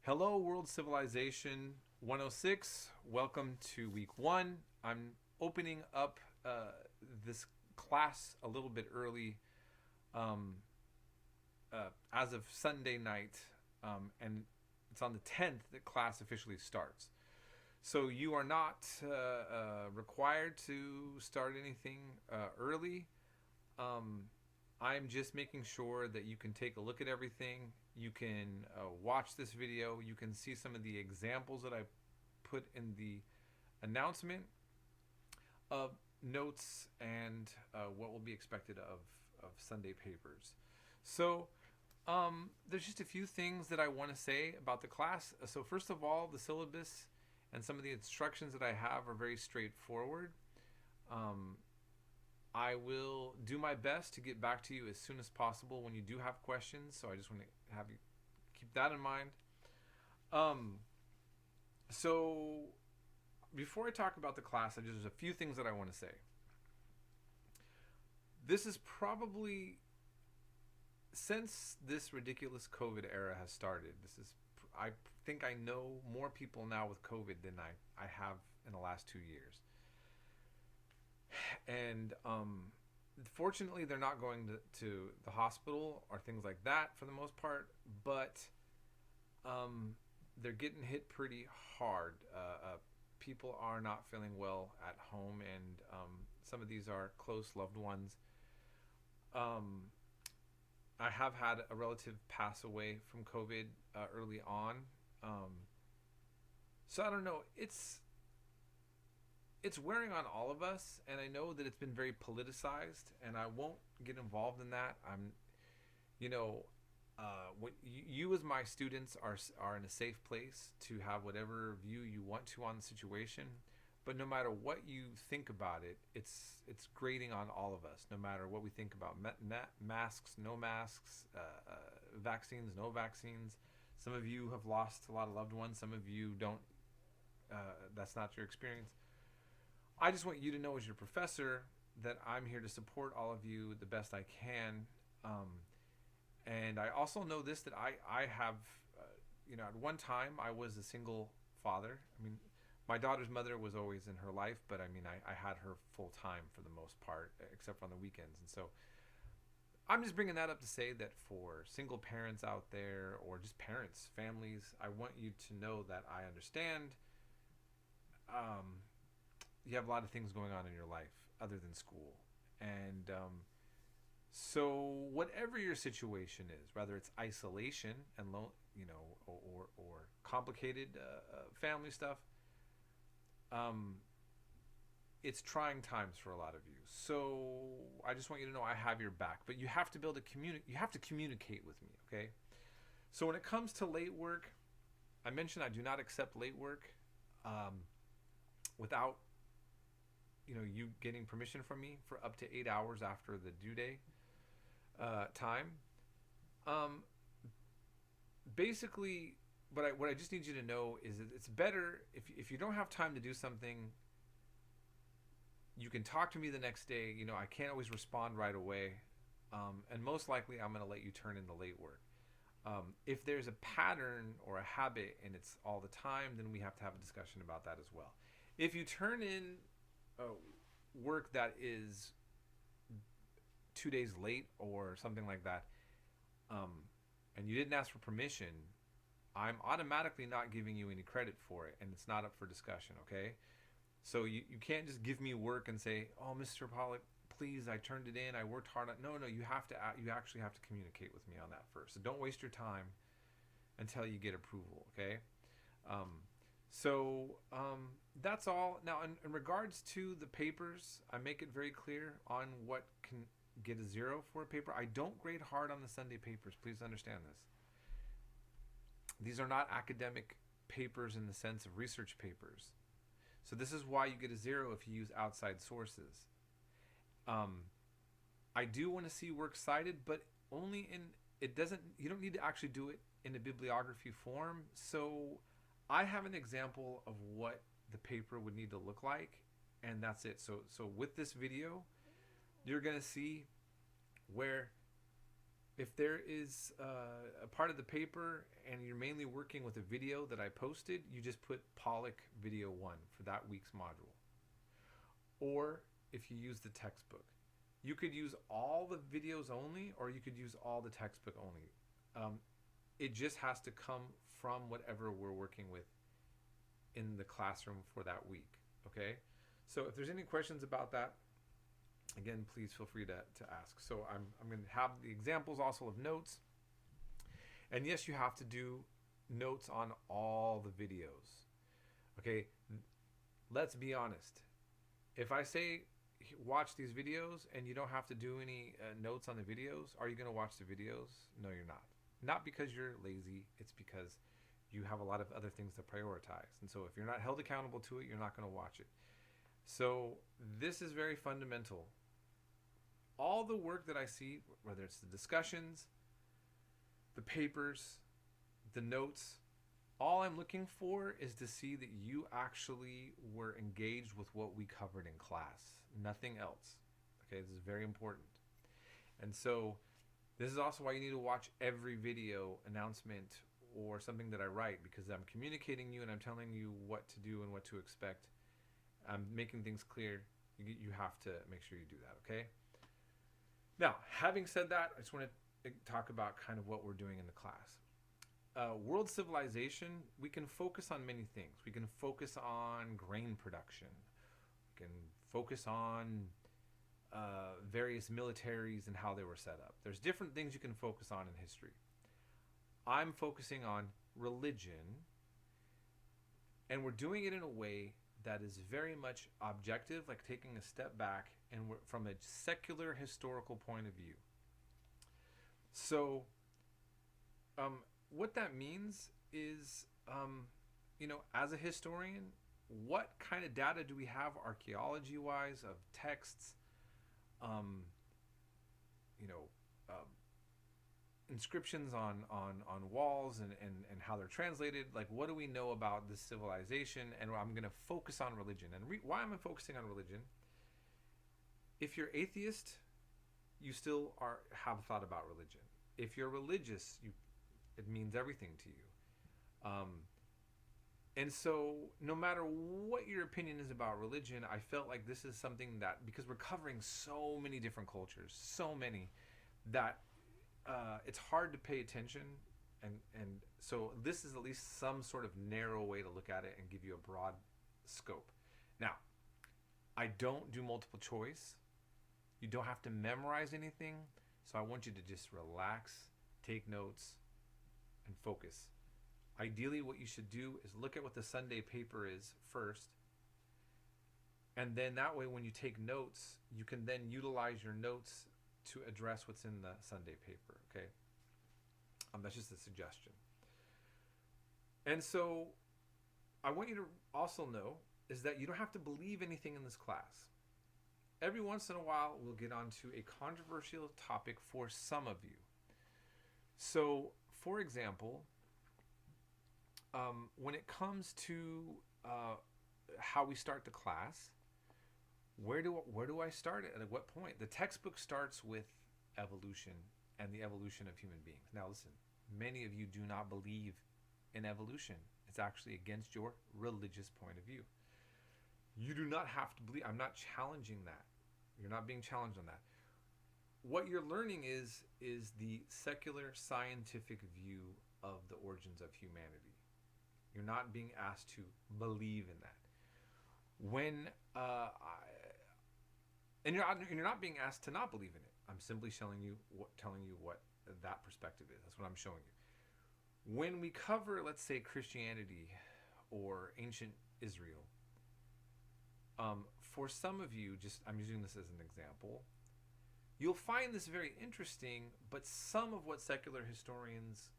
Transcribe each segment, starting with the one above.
Hello, World Civilization 106. Welcome to week one. I'm opening up this class a little bit early um, as of Sunday night, and it's on the 10th that class officially starts. So you are not required to start anything early. Um, I'm just making sure that you can take a look at everything. You can watch this video. You can see some of the examples that I put in the announcement of notes and what will be expected of Sunday papers. So there's just a few things that I want to say about the class. So first of all, the syllabus and some of the instructions that I have are very straightforward. Um, I will do my best to get back to you as soon as possible when you do have questions. So I just want to have you keep that in mind. Um, so before I talk about the class, there's a few things that I want to say. This is probably since this ridiculous COVID era has started. I think I know more people now with COVID than I have in the last 2 years. And fortunately, they're not going to the hospital or things like that for the most part, but they're getting hit pretty hard. People are not feeling well at home, and some of these are close loved ones. Um, I have had a relative pass away from COVID early on. Um, so I don't know. It's wearing on all of us, and I know that it's been very politicized, and I won't get involved in that. You know, what you as my students are in a safe place to have whatever view you want to on the situation. But no matter what you think about it, it's grating on all of us. No matter what we think about masks, no masks, vaccines, no vaccines. Some of you have lost a lot of loved ones. Some of you don't. That's not your experience. I just want you to know as your professor that I'm here to support all of you the best I can. And I also know this, that I have, at one time I was a single father. I mean, my daughter's mother was always in her life, but I mean, I had her full time for the most part, except for on the weekends. And so I'm just bringing that up to say that for single parents out there, or just parents, families, I want you to know that I understand. You have a lot of things going on in your life other than school. And so whatever your situation is, whether it's isolation and or complicated family stuff, um, it's trying times for a lot of you. So I just want you to know I have your back, but you have to build a community. You have to communicate with me, okay? So when it comes to late work, I mentioned I do not accept late work without you getting permission from me for up to 8 hours after the due day time. Um, Basically, what I just need you to know is that it's better if you don't have time to do something. You can talk to me the next day. I can't always respond right away, and most likely I'm going to let you turn in the late work. If there's a pattern or a habit and it's all the time, then we have to have a discussion about that as well. If you turn in work that is 2 days late or something like that, and you didn't ask for permission, I'm automatically not giving you any credit for it, and it's not up for discussion, okay? So you can't just give me work and say, oh, Mr. Pollock, please, I turned it in, I worked hard on. No, you actually have to communicate with me on that first. So don't waste your time until you get approval, okay? Um, that's all. Now, in regards to the papers, I make it very clear on what can get a 0 for a paper. I don't grade hard on the Sunday papers. Please understand this. These are not academic papers in the sense of research papers. So this is why you get a 0 if you use outside sources. I do want to see works cited, but only in it doesn't. You don't need to actually do it in a bibliography form. So I have an example of what the paper would need to look like, and that's it. So with this video, you're gonna see where If there is a part of the paper and you're mainly working with a video that I posted, you just put Pollock Video 1 for that week's module. Or if you use the textbook, you could use all the videos only, or you could use all the textbook only. It just has to come from whatever we're working with in the classroom for that week. Okay? So if there's any questions about that, again, please feel free to ask. So I'm going to have the examples also of notes. And yes, you have to do notes on all the videos. Okay? Let's be honest. If I say watch these videos and you don't have to do any notes on the videos, are you going to watch the videos? No, you're not. Not because you're lazy. It's because you have a lot of other things to prioritize. And so if you're not held accountable to it, you're not going to watch it. So this is very fundamental. All the work that I see, whether it's the discussions, the papers, the notes, all I'm looking for is to see that you actually were engaged with what we covered in class. Nothing else. Okay, this is very important. And so this is also why you need to watch every video announcement or something that I write, because I'm communicating you and I'm telling you what to do and what to expect. I'm making things clear. You have to make sure you do that, okay? Now, having said that, I just want to talk about kind of what we're doing in the class. World civilization, we can focus on many things. We can focus on grain production. We can focus on various militaries and how they were set up. There's different things you can focus on in history. I'm focusing on religion, and we're doing it in a way that is very much objective, like taking a step back and from a secular historical point of view. So what that means is, as a historian, what kind of data do we have archaeology-wise of texts, inscriptions on walls and how they're translated? Like, what do we know about this civilization? And I'm going to focus on religion. And why am I focusing on religion? If you're atheist, you still have thought about religion. If you're religious, it means everything to you. And so no matter what your opinion is about religion, I felt like this is something that, because we're covering so many different cultures, so many, that it's hard to pay attention. And so this is at least some sort of narrow way to look at it and give you a broad scope. Now, I don't do multiple choice. You don't have to memorize anything. So I want you to just relax, take notes, and focus. Ideally, what you should do is look at what the Sunday paper is first. And then that way, when you take notes, you can then utilize your notes to address what's in the Sunday paper, okay? That's just a suggestion. And so I want you to also know is that you don't have to believe anything in this class. Every once in a while, we'll get onto a controversial topic for some of you. So, for example, when it comes to how we start the class, where do I start it? At what point? The textbook starts with evolution and the evolution of human beings. Now listen, many of you do not believe in evolution. It's actually against your religious point of view. You do not have to believe. I'm not challenging that. You're not being challenged on that. What you're learning is the secular scientific view of the origins of humanity. You're not being asked to believe in that. You're not being asked to not believe in it. I'm simply telling you what that perspective is. That's what I'm showing you. When we cover, let's say, Christianity or ancient Israel, for some of you, I'm using this as an example, you'll find this very interesting, but some of what secular historians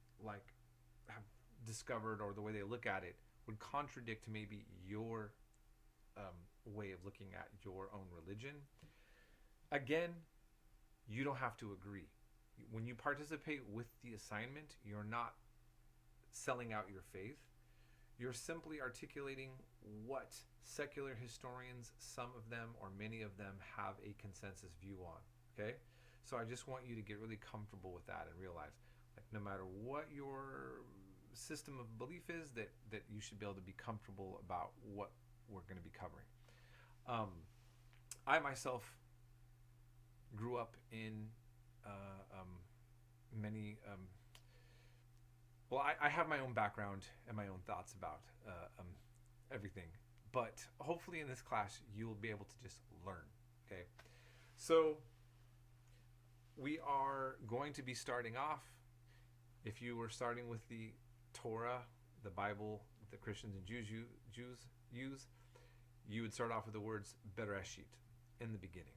have discovered, or the way they look at it, would contradict maybe your way of looking at your own religion. Again, you don't have to agree. When you participate with the assignment, you're not selling out your faith. You're simply articulating what secular historians, some of them or many of them, have a consensus view on. Okay? So I just want you to get really comfortable with that and realize, like, no matter what your system of belief is, that you should be able to be comfortable about what we're going to be covering. I myself grew up in many. Well, I have my own background and my own thoughts about everything, but hopefully in this class you'll be able to just learn. Okay, so we are going to be starting off. If you were starting with the Torah, the Bible that Christians and Jews use, you would start off with the words Bereshit, in the beginning.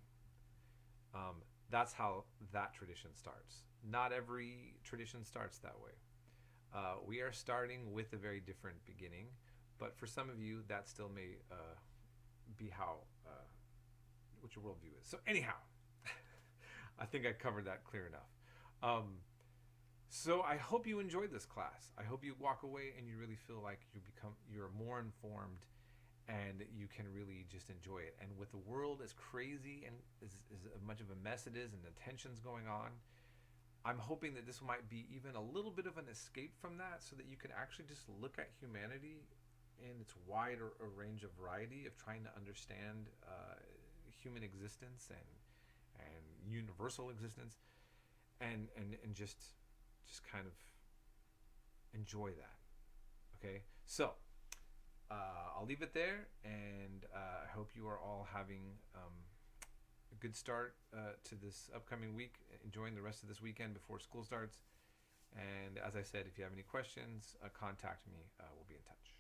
That's how that tradition starts. Not every tradition starts that way. We are starting with a very different beginning, but for some of you, that still may be how what your worldview is. So anyhow, I think I covered that clear enough. So I hope you enjoyed this class. I hope you walk away and you really feel like you're more informed and you can really just enjoy it. And with the world as crazy and as much of a mess it is and the tensions going on, I'm hoping that this might be even a little bit of an escape from that, so that you can actually just look at humanity in its wide range of variety of trying to understand human existence and universal existence, and just kind of enjoy that. Okay, so I'll leave it there, and I hope you are all having a good start to this upcoming week, enjoying the rest of this weekend before school starts. And as I said, if you have any questions, contact me. We'll be in touch.